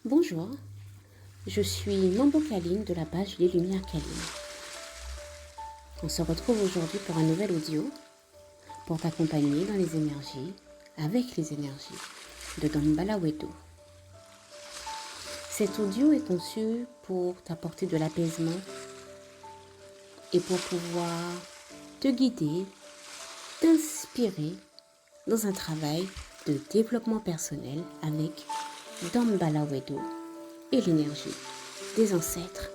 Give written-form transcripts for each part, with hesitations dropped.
Bonjour, je suis Mambo Kaline de la page Les Lumières Kaline. On se retrouve aujourd'hui pour un nouvel audio pour t'accompagner dans les énergies, avec les énergies de Damballa Wedo. Cet audio est conçu pour t'apporter de l'apaisement et pour pouvoir te guider, t'inspirer dans un travail de développement personnel avec Damballa Wedo et l'énergie des ancêtres.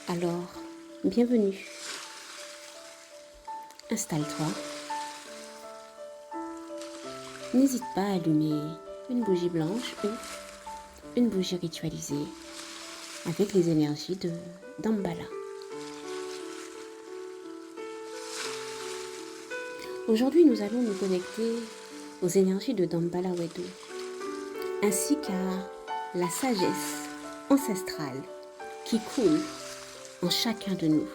Alors, bienvenue. Installe-toi. N'hésite pas à allumer une bougie blanche ou une bougie ritualisée avec les énergies de Damballa. Aujourd'hui, nous allons nous connecter aux énergies de Damballa Wedo, ainsi qu'à la sagesse ancestrale qui coule en chacun de nous.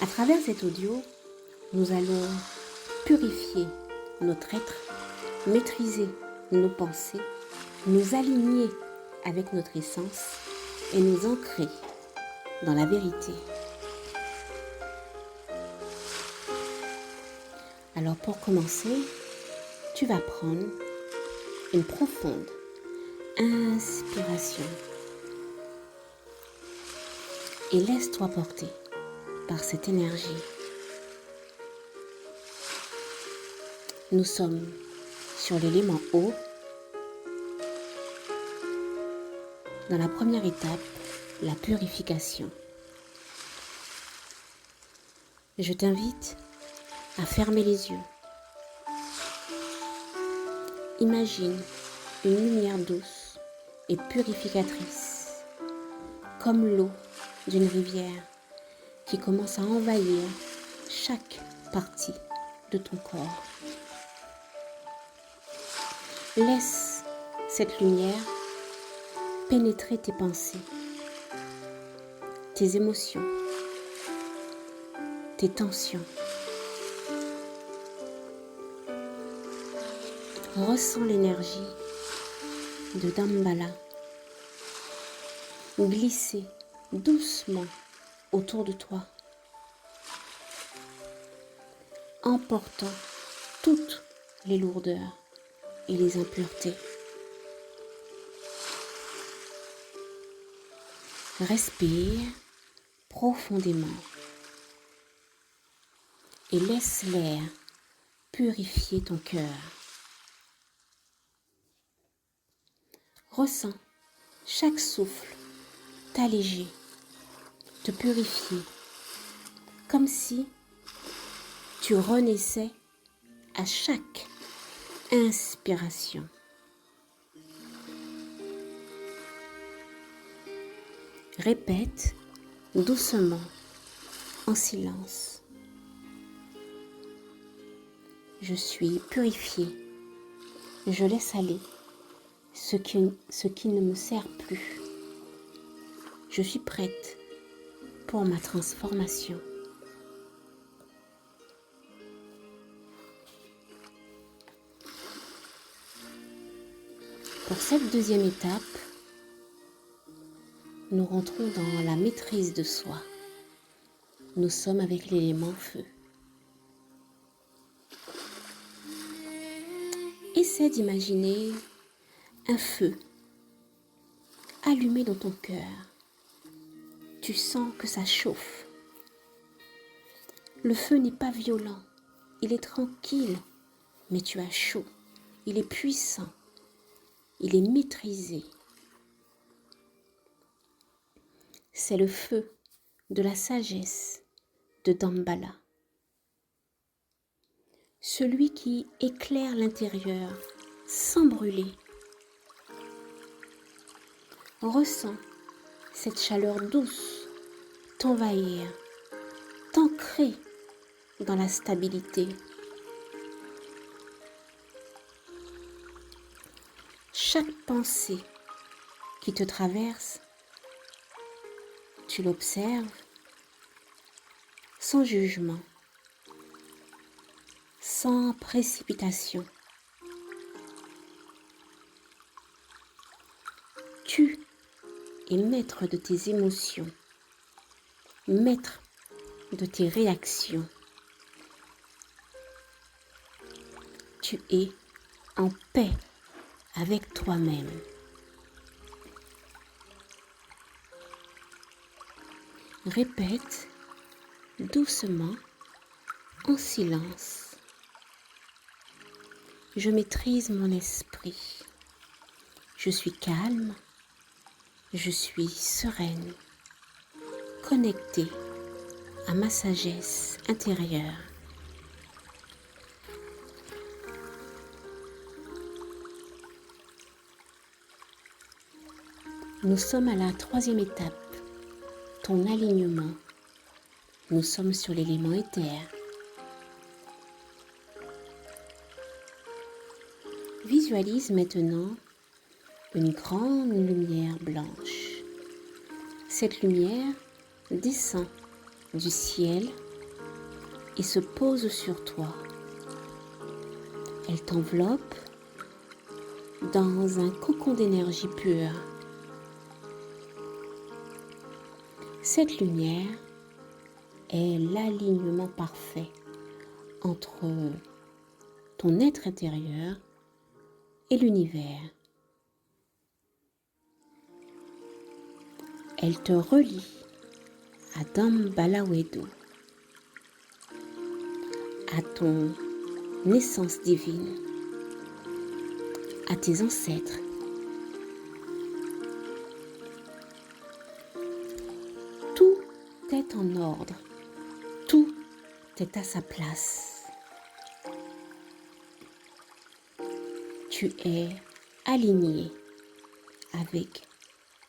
À travers cet audio, nous allons purifier notre être, maîtriser nos pensées, nous aligner avec notre essence et nous ancrer dans la vérité. Alors pour commencer, tu vas prendre une profonde inspiration et laisse-toi porter par cette énergie. Nous sommes sur l'élément eau. Dans la première étape, la purification. Je t'invite à fermer les yeux. Imagine une lumière douce et purificatrice, comme l'eau d'une rivière qui commence à envahir chaque partie de ton corps. Laisse cette lumière pénétrer tes pensées, tes émotions, tes tensions. Ressens l'énergie de Damballa glisser doucement autour de toi, emportant toutes les lourdeurs et les impuretés. Respire profondément et laisse l'air purifier ton cœur. Ressens chaque souffle t'alléger, te purifier, comme si tu renaissais à chaque inspiration. Répète doucement, en silence. Je suis purifiée. Je laisse aller ce qui ne me sert plus. Je suis prête pour ma transformation. Pour cette deuxième étape, nous rentrons dans la maîtrise de soi. Nous sommes avec l'élément feu. Essaie d'imaginer un feu allumé dans ton cœur. Tu sens que ça chauffe. Le feu n'est pas violent, il est tranquille, mais tu as chaud. Il est puissant, il est maîtrisé. C'est le feu de la sagesse de Damballa. Celui qui éclaire l'intérieur sans brûler. Ressens cette chaleur douce t'envahir, t'ancrer dans la stabilité. Chaque pensée qui te traverse, tu l'observes sans jugement, sans précipitation, Tu es maître de tes émotions, maître de tes réactions. Tu es en paix avec toi-même. Répète doucement, en silence. Je maîtrise mon esprit. Je suis calme. Je suis sereine, connectée à ma sagesse intérieure. Nous sommes à la 3e étape, ton alignement. Nous sommes sur l'élément éther. Visualise maintenant une grande lumière blanche. Cette lumière descend du ciel et se pose sur toi. Elle t'enveloppe dans un cocon d'énergie pure. Cette lumière est l'alignement parfait entre ton être intérieur et l'univers. Elle te relie à Dambalawedo, à ton naissance divine, à tes ancêtres. Tout est en ordre, tout est à sa place. Tu es aligné avec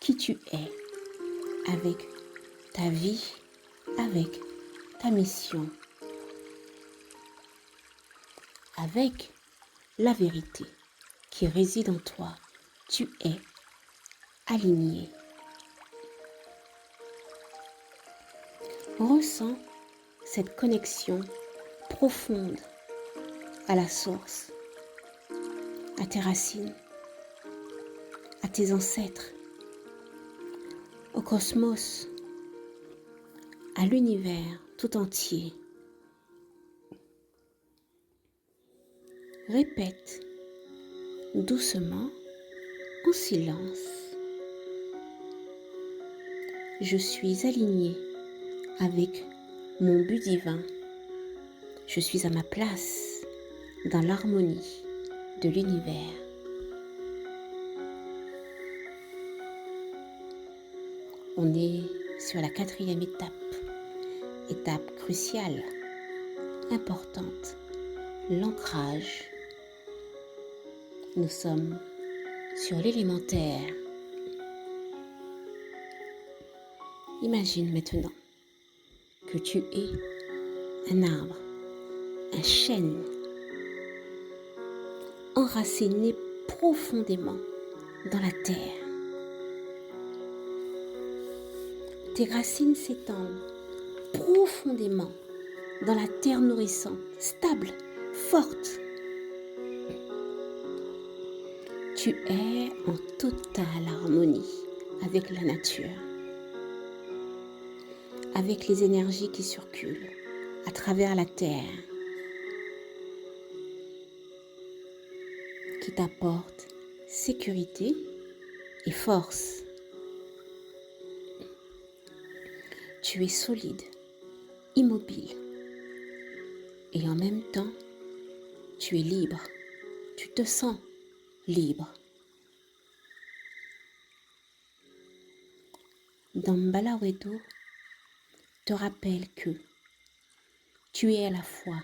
qui tu es, avec ta vie, avec ta mission, avec la vérité qui réside en toi. Tu es aligné. Ressens cette connexion profonde à la source, à tes racines, à tes ancêtres, au cosmos, à l'univers tout entier. Répète doucement, en silence. Je suis aligné avec mon but divin. Je suis à ma place dans l'harmonie de l'univers. On est sur la 4e étape, étape cruciale, importante, l'ancrage. Nous sommes sur l'élémentaire. Imagine maintenant que tu es un arbre, un chêne, enraciné profondément dans la terre. Tes racines s'étendent profondément dans la terre nourrissante, stable, forte. Tu es en totale harmonie avec la nature, avec les énergies qui circulent à travers la terre, qui t'apportent sécurité et force. Tu es solide, immobile et en même temps, tu es libre. Tu te sens libre. Dambalawedo te rappelle que tu es à la fois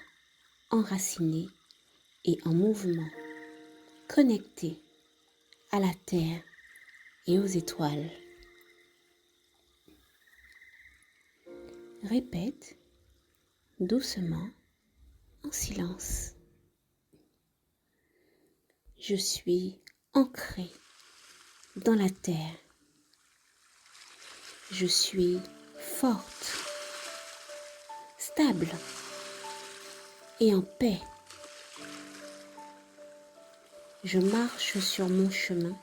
enraciné et en mouvement, connecté à la terre et aux étoiles. Répète doucement, en silence. Je suis ancré dans la terre. Je suis forte, stable et en paix. Je marche sur mon chemin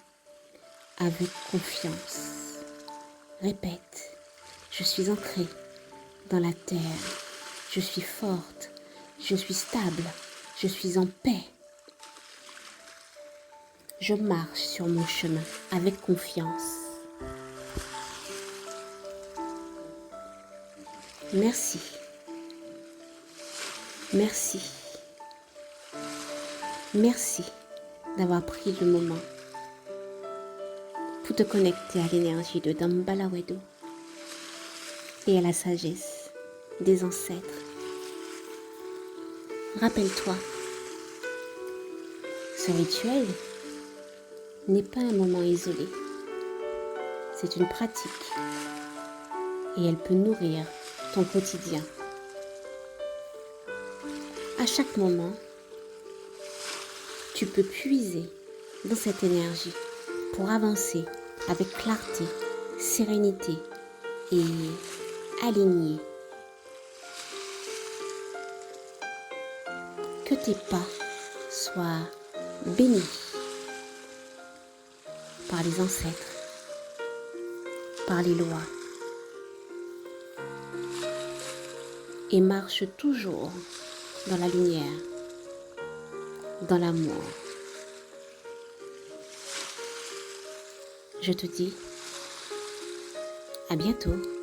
avec confiance. Répète, je suis ancrée dans la terre. Je suis forte. Je suis stable. Je suis en paix. Je marche sur mon chemin avec confiance. Merci. Merci. Merci d'avoir pris le moment pour te connecter à l'énergie de Dambalawedo et à la sagesse des ancêtres. Rappelle-toi, ce rituel n'est pas un moment isolé. C'est une pratique et elle peut nourrir ton quotidien. À chaque moment, tu peux puiser dans cette énergie pour avancer avec clarté, sérénité et aligné. Que tes pas soient bénis par les ancêtres, par les lois, et marche toujours dans la lumière, dans l'amour. Je te dis à bientôt.